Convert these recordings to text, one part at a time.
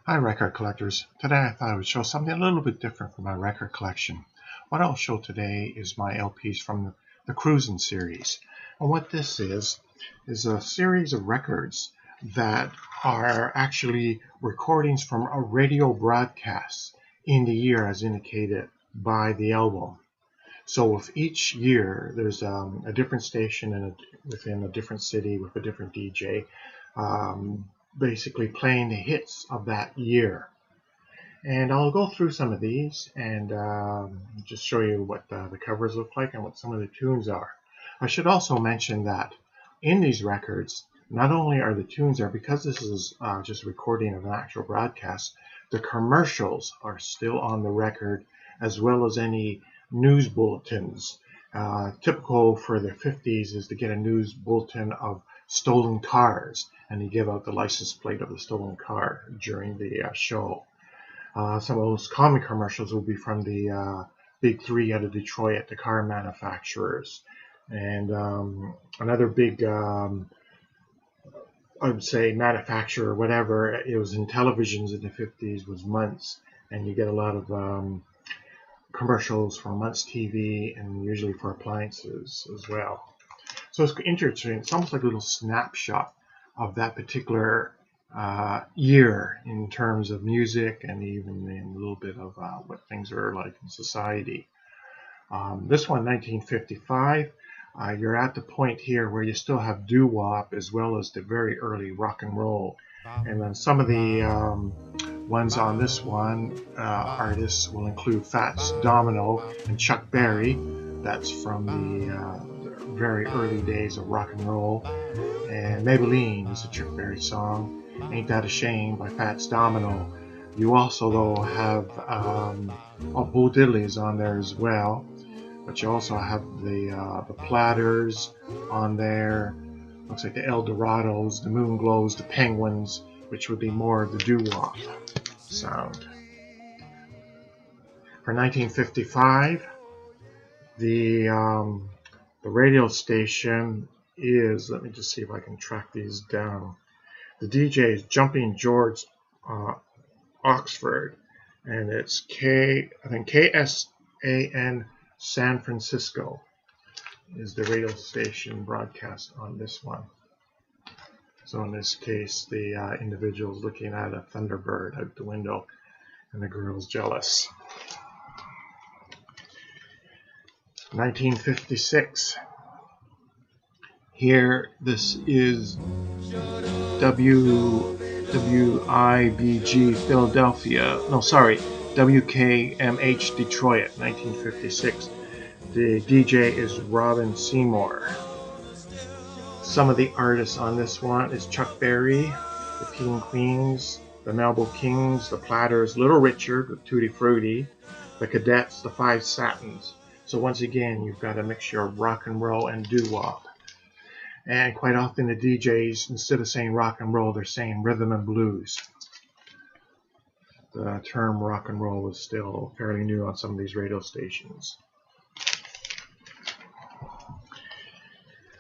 Hi record collectors. Today I thought I would show something a little bit different from my record collection. What I'll show today is my LPs from the Cruisin series. And what this is a series of records that are actually recordings from a radio broadcast in the year as indicated by the album. So with each year there's a different station within a different city with a different DJ. Basically playing the hits of that year. And I'll go through some of these and just show you what the covers look like and what some of the tunes are. I should also mention that in these records, not only are the tunes there, because this is just a recording of an actual broadcast, the commercials are still on the record, as well as any news bulletins. Typical for the 50s is to get a news bulletin of stolen cars, and you give out the license plate of the stolen car during the show. Some of those common commercials will be from the big three out of Detroit, the car manufacturers. And another big, I would say, manufacturer or whatever, it was in televisions in the 50s, was Muntz. And you get a lot of commercials from Muntz TV and usually for appliances as well. So it's interesting. It's almost like a little snapshot of that particular year in terms of music and even in a little bit of what things are like in society. This one, 1955, you're at the point here where you still have doo-wop as well as the very early rock and roll. And then some of the ones on this one, artists will include Fats Domino and Chuck Berry. That's from the very early days of rock and roll. And Maybelline is a Chuck Berry song. Ain't That a Shame by Fats Domino. You also though have Bo Diddley is on there as well, but you also have the Platters on there. Looks like the El Dorados, the Moon Glows, the Penguins, which would be more of the doo-wop sound. For 1955, the radio station is, let me just see if I can track these down. The DJ is Jumping George Oxford, and it's KSAN San Francisco is the radio station broadcast on this one. So in this case, the individual's looking at a Thunderbird out the window, and the girl's jealous. 1956. Here, this is WIBG Philadelphia. No, sorry, WKMH Detroit, 1956. The DJ is Robin Seymour. Some of the artists on this one is Chuck Berry, the Teen Queens, the Melbo Kings, the Platters, Little Richard with Tutti Frutti, the Cadets, the Five Satins. So once again, you've got a mixture of rock and roll and doo-wop. And quite often the DJs, instead of saying rock and roll, they're saying rhythm and blues. The term rock and roll was still fairly new on some of these radio stations.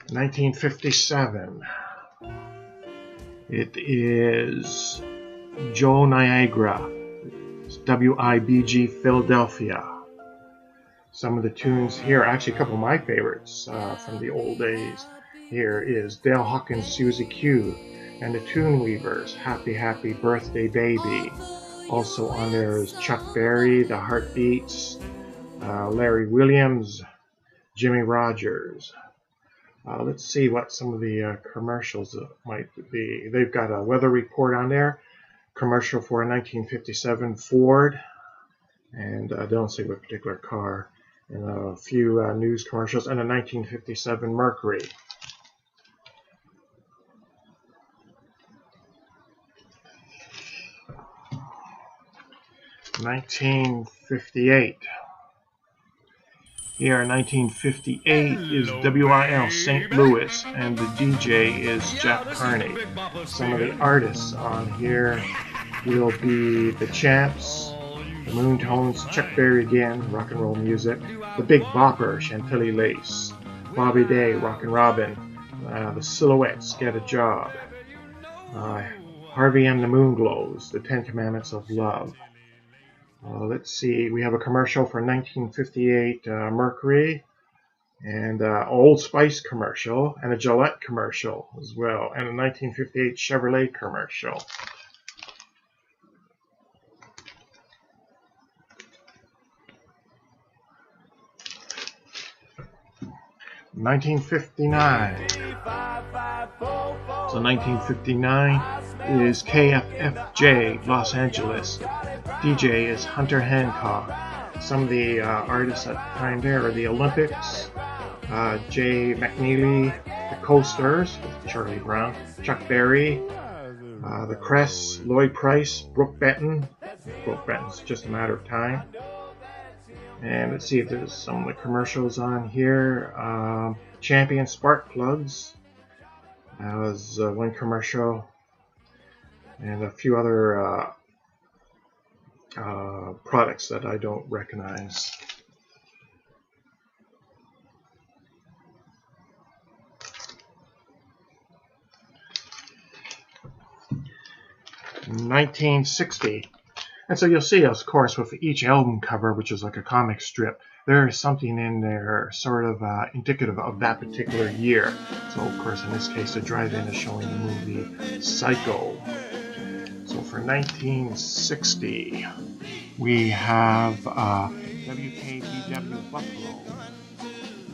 1957. It is Joe Niagara. It's WIBG Philadelphia. Some of the tunes here, actually a couple of my favorites from the old days. Here is Dale Hawkins, Susie Q, and the Tune Weavers, Happy Happy Birthday Baby. Also on there is Chuck Berry, the Heartbeats, Larry Williams, Jimmy Rogers. Let's see what some of the commercials might be. They've got a weather report on there, commercial for a 1957 Ford, and I don't say what particular car, and a few news commercials, and a 1957 Mercury. 1958. Here in 1958 is WIL St. Louis, and the DJ is Jack Carney. Some of the artists on here will be the Champs, the Moontones, Chuck Berry again, rock and roll music, the Big Bopper, Chantilly Lace, Bobby Day, Rockin' Robin, the Silhouettes, Get a Job. Harvey and the Moon Glows, the 10 Commandments of Love. Let's see, we have a commercial for 1958 Mercury, and Old Spice commercial, and a Gillette commercial as well, and a 1958 Chevrolet commercial. 1959. So 1959 is KFFJ Los Angeles. DJ is Hunter Hancock. Some of the artists at the time there are the Olympics, Jay McNeely, the Coasters, Charlie Brown, Chuck Berry, the Cress, Lloyd Price, Brooke Benton. Brooke Benton's Just a Matter of Time. And let's see if there's some of the commercials on here. Champion Spark Plugs. That was one commercial. And a few other products that I don't recognize. In 1960. And so you'll see, of course, with each album cover, which is like a comic strip, there is something in there sort of indicative of that particular year. So, of course, in this case, the drive-in is showing the movie Psycho. So for 1960, we have WKBW Buffalo.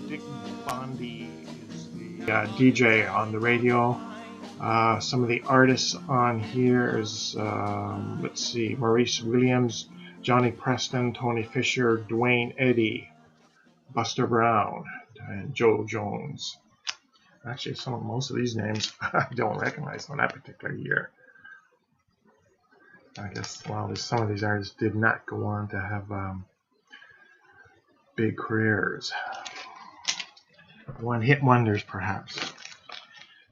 Dick Bondi is the DJ on the radio. Some of the artists on here is, let's see, Maurice Williams, Johnny Preston, Tony Fisher, Dwayne Eddy, Buster Brown, and Joe Jones. Actually, most of these names I don't recognize on that particular year. I guess, well, some of these artists did not go on to have big careers. One-hit wonders, perhaps.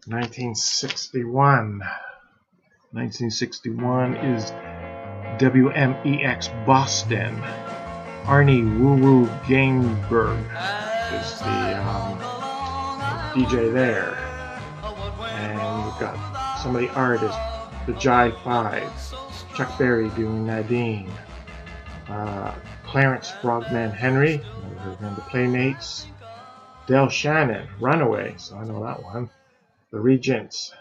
1961. 1961 is WMEX Boston. Arnie Woo Woo Gainberg is the DJ there. And we've got some of the artists, the Jive Five, Chuck Berry doing Nadine, Clarence Frogman Henry, and the Playmates, Del Shannon, Runaway, so I know that one. The Regents.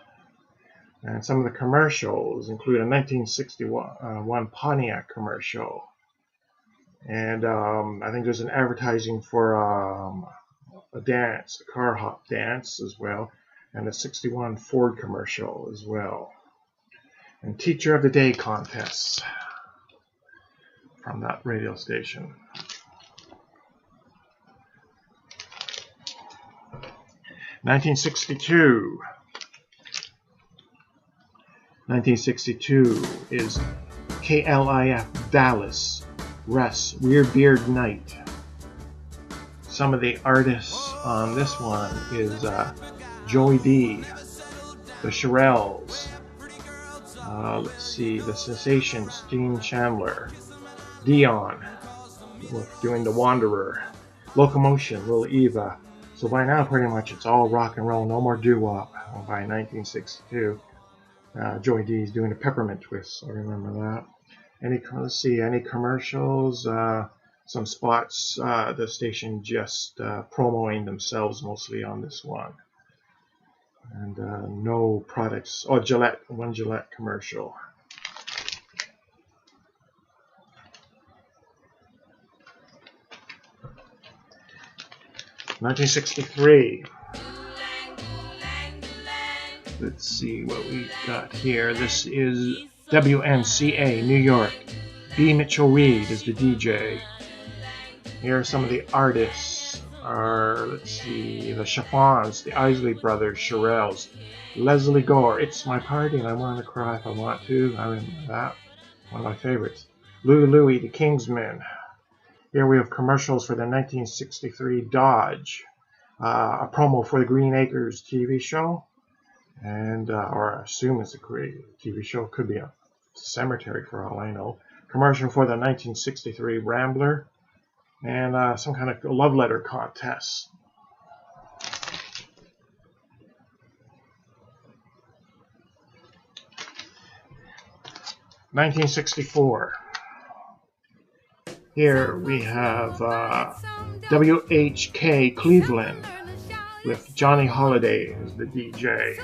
And some of the commercials include a 1961 Pontiac commercial. And I think there's an advertising for a dance, a car hop dance as well. And a 61 Ford commercial as well. And Teacher of the Day contests from that radio station. 1962. 1962 is KLIF Dallas, Russ, Weird Beard Night. Some of the artists on this one is Joey D, the Shirelles, let's see, the Sensations, Gene Chandler, Dion, doing The Wanderer, Locomotion, Lil Eva. So by now, pretty much, it's all rock and roll. No more doo-wop. By 1962, Joey D is doing a peppermint twist. I remember that. Let's see, any commercials? Some spots. The station just promoting themselves mostly on this one. And no products. Oh, Gillette. One Gillette commercial. $1963. Let's see what we got here. This is WNCA, New York. B. Mitchell Reed is the DJ. Here are some of the artists. Let's see, the Chiffons, the Isley Brothers, Shirelles, Leslie Gore, It's My Party and I Want to Cry If I Want To. I remember that. One of my favorites. Louie Louie, the Kingsmen. Here we have commercials for the 1963 Dodge, a promo for the Green Acres TV show, and or I assume it's a TV show, could be a cemetery for all I know. Commercial for the 1963 Rambler, and some kind of love letter contest. 1964. Here we have WHK Cleveland with Johnny Holiday as the DJ.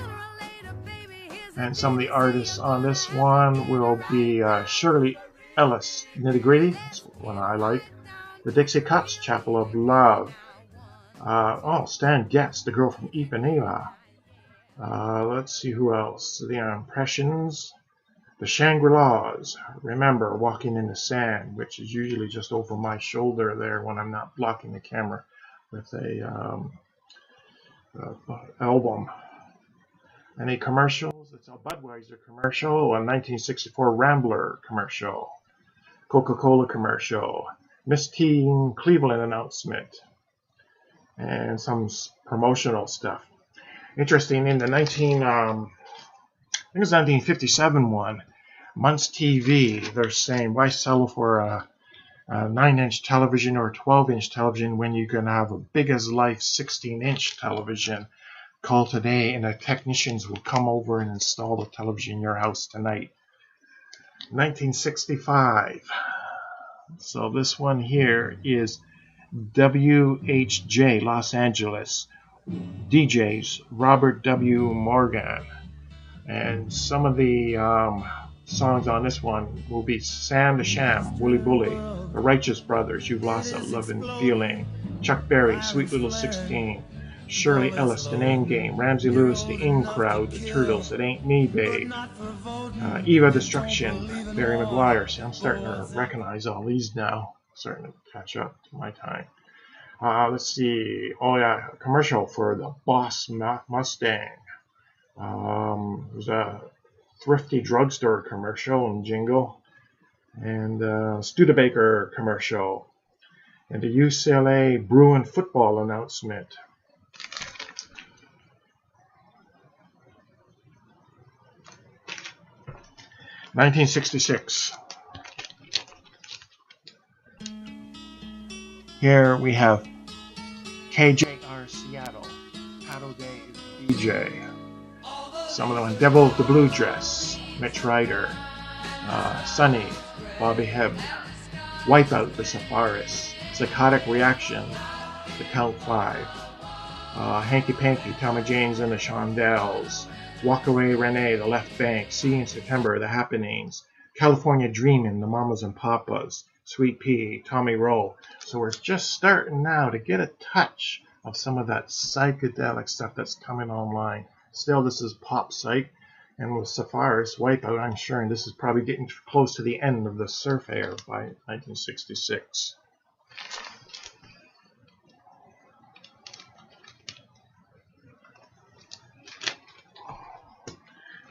And some of the artists on this one will be Shirley Ellis, Nitty Gritty, that's one I like. The Dixie Cups, Chapel of Love. Stan Getz, the girl from Ipanema. Let's see who else. The Impressions. The Shangri-Las. Remember, Walking in the Sand, which is usually just over my shoulder there when I'm not blocking the camera with a album. Any commercials? It's a Budweiser commercial, a 1964 Rambler commercial, Coca-Cola commercial, Miss Teen Cleveland announcement, and some promotional stuff. Interesting, in the 1957 one, Muntz TV, they're saying, why sell for a 9-inch television or a 12-inch television when you can have a big as life 16-inch television? Call today and the technicians will come over and install the television in your house tonight. 1965. So this one here is WHJ Los Angeles. DJs Robert W. Morgan. And some of the songs on this one will be Sam the Sham, Wooly Bully, The Righteous Brothers, You've Lost That Love and Feeling, Chuck Berry, Sweet Little 16, Shirley Ellis, The Name Game, Ramsey Lewis, The In Crowd, The Turtles, It Ain't Me, Babe, Eva Destruction, Barry McGuire. See, I'm starting to recognize all these now, starting to catch up to my time. Let's see, a commercial for the Boss Mustang. There's a Thrifty Drugstore commercial and jingle, and Studebaker commercial, and the UCLA Bruin football announcement. (1966). Here we have KJR Seattle, Pat O'Day is DJ. Some of them on Devil with the Blue Dress, Mitch Ryder, Sunny, Bobby Hebb, Wipeout, the Safaris, Psychotic Reaction, the Count 5, Hanky Panky, Tommy James and the Shondells, Walk Away Renee, the Left Bank, See in September, the Happenings, California Dreamin', the Mamas and Papas, Sweet Pea, Tommy Rowe. So we're just starting now to get a touch of some of that psychedelic stuff that's coming online. Still, this is pop psych, and with Safaris, Wipeout, I'm sure, and this is probably getting close to the end of the surf era by 1966.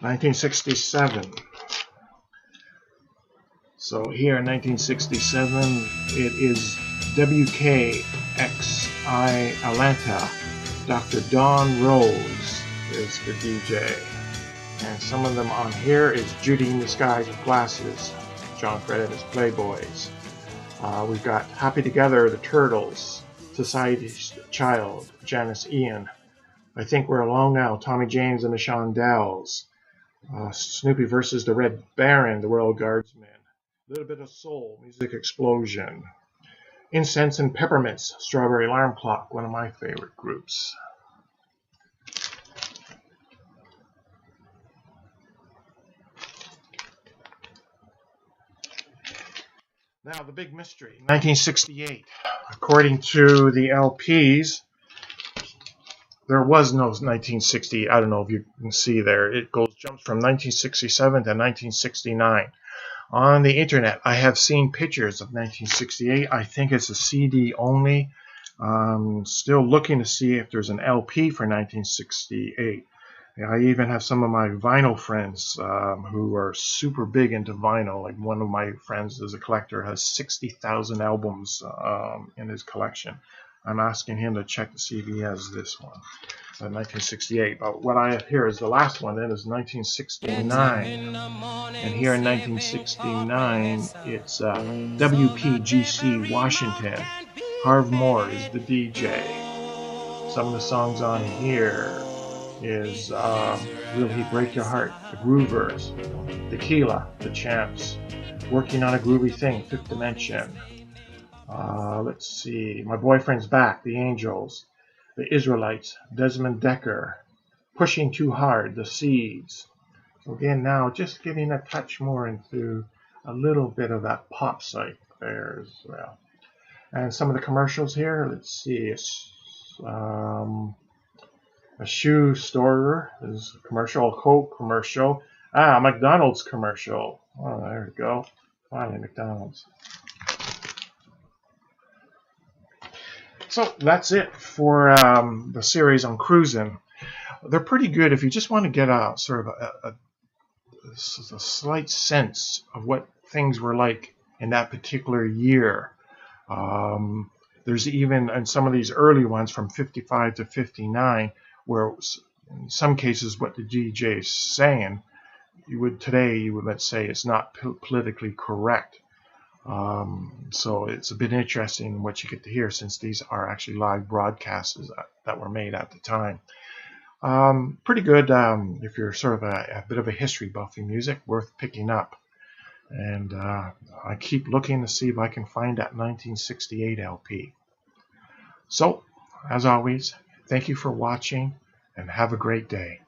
(1967). So here in 1967, it is WKXI Atlanta. Dr. Don Rose is the DJ. And some of them on here is Judy in the Skies with Glasses, John Fred and his Playboys. We've got Happy Together, the Turtles, Society's Child, Janice Ian. I Think We're Alone Now, Tommy James and the Shondells. Snoopy versus the Red Baron, the Royal Guardsmen. A Little Bit of Soul, Music Explosion. Incense and Peppermints, Strawberry Alarm Clock, one of my favorite groups. Now, the big mystery, 1968. According to the LPs, there was no 1960. I don't know if you can see there. It jumps from 1967 to 1969. On the internet, I have seen pictures of 1968. I think it's a CD only. Still looking to see if there's an LP for 1968. I even have some of my vinyl friends who are super big into vinyl. Like one of my friends is a collector, has 60,000 albums in his collection. I'm asking him to check to see if he has this one, 1968. But what I have here is the last one. That is 1969. And here in 1969, it's WPGC Washington. Harv Moore is the DJ. Some of the songs on here is Will He Break Your Heart, the Groovers, Tequila, the Champs, Working on a Groovy Thing, Fifth Dimension. Let's see, My Boyfriend's Back, the Angels, the Israelites, Desmond Decker, Pushing Too Hard, the Seeds. So again, now just getting a touch more into a little bit of that pop psych there as well. And some of the commercials here, let's see, a shoe store is a commercial, a Coke commercial, a McDonald's commercial. Oh, there we go. Finally, McDonald's. So that's it for the series on Cruisin. They're pretty good if you just want to get a sort of a slight sense of what things were like in that particular year. There's even in some of these early ones from 55 to 59 where in some cases what the DJ is saying today you would let's say it's not politically correct. So it's a bit interesting what you get to hear since these are actually live broadcasts that were made at the time. Pretty good if you're sort of a bit of a history buff in music, worth picking up. And I keep looking to see if I can find that 1968 LP. So, as always, thank you for watching and have a great day.